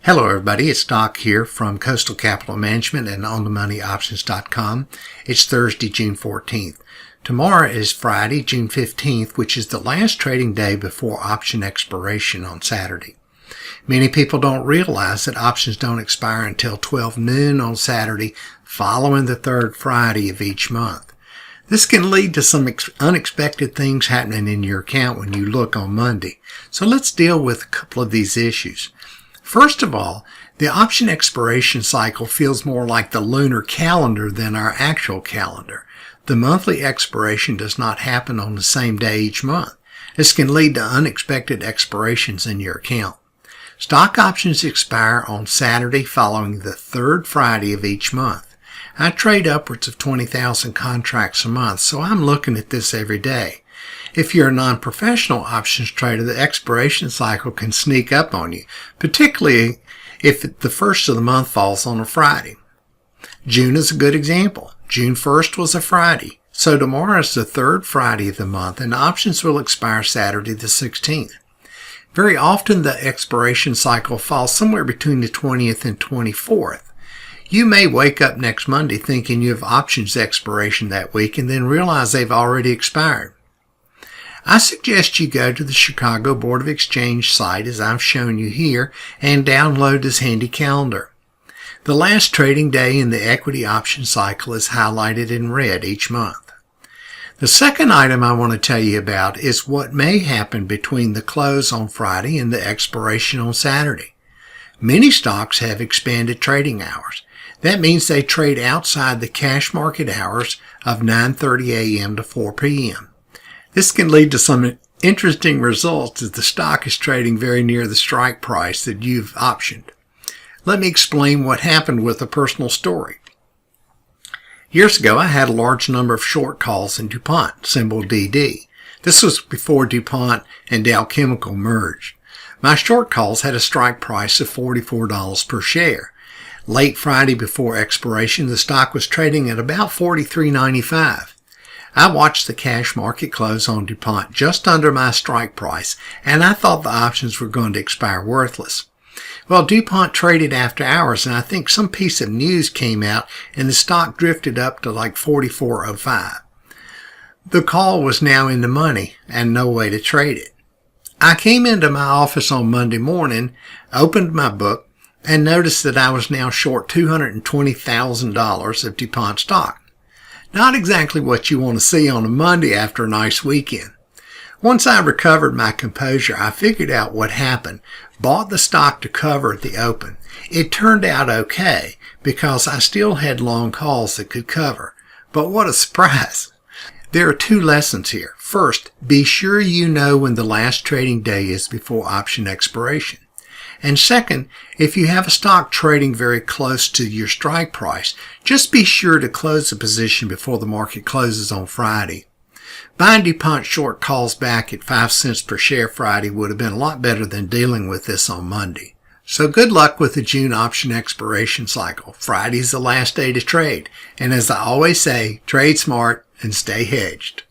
Hello everybody, it's Doc here from Coastal Capital Management and OnTheMoneyOptions.com. It's Thursday, June 14th. Tomorrow is Friday, June 15th, which is the last trading day before option expiration on Saturday. Many people don't realize that options don't expire until 12 noon on Saturday following the third Friday of each month. This can lead to some unexpected things happening in your account when you look on Monday. So let's deal with a couple of these issues. First of all, the option expiration cycle feels more like the lunar calendar than our actual calendar. The monthly expiration does not happen on the same day each month. This can lead to unexpected expirations in your account. Stock options expire on Saturday following the third Friday of each month. I trade upwards of 20,000 contracts a month, so I'm looking at this every day. If you're a non-professional options trader, the expiration cycle can sneak up on you, particularly if the first of the month falls on a Friday. June is a good example. June 1st was a Friday, so tomorrow is the third Friday of the month, and options will expire Saturday the 16th. Very often the expiration cycle falls somewhere between the 20th and 24th. You may wake up next Monday thinking you have options expiration that week and then realize they've already expired. I suggest you go to the Chicago Board of Exchange site, as I've shown you here, and download this handy calendar. The last trading day in the equity option cycle is highlighted in red each month. The second item I want to tell you about is what may happen between the close on Friday and the expiration on Saturday. Many stocks have expanded trading hours. That means they trade outside the cash market hours of 9:30 a.m. to 4 p.m. This can lead to some interesting results as the stock is trading very near the strike price that you've optioned. Let me explain what happened with a personal story. Years ago, I had a large number of short calls in DuPont, symbol DD. This was before DuPont and Dow Chemical merged. My short calls had a strike price of $44 per share. Late Friday before expiration, the stock was trading at about $43.95. I watched the cash market close on DuPont just under my strike price, and I thought the options were going to expire worthless. Well, DuPont traded after hours, and I think some piece of news came out, and the stock drifted up to like $44.05. The call was now in the money, and no way to trade it. I came into my office on Monday morning, opened my book, and noticed that I was now short $220,000 of DuPont stock. Not exactly what you want to see on a Monday after a nice weekend. Once I recovered my composure, I figured out what happened, bought the stock to cover at the open. It turned out okay because I still had long calls that could cover. But what a surprise! There are two lessons here. First, be sure you know when the last trading day is before option expiration. And second, if you have a stock trading very close to your strike price, just be sure to close the position before the market closes on Friday. Buying DuPont short calls back at 5 cents per share Friday would have been a lot better than dealing with this on Monday. So good luck with the June option expiration cycle. Friday's the last day to trade. And as I always say, trade smart and stay hedged.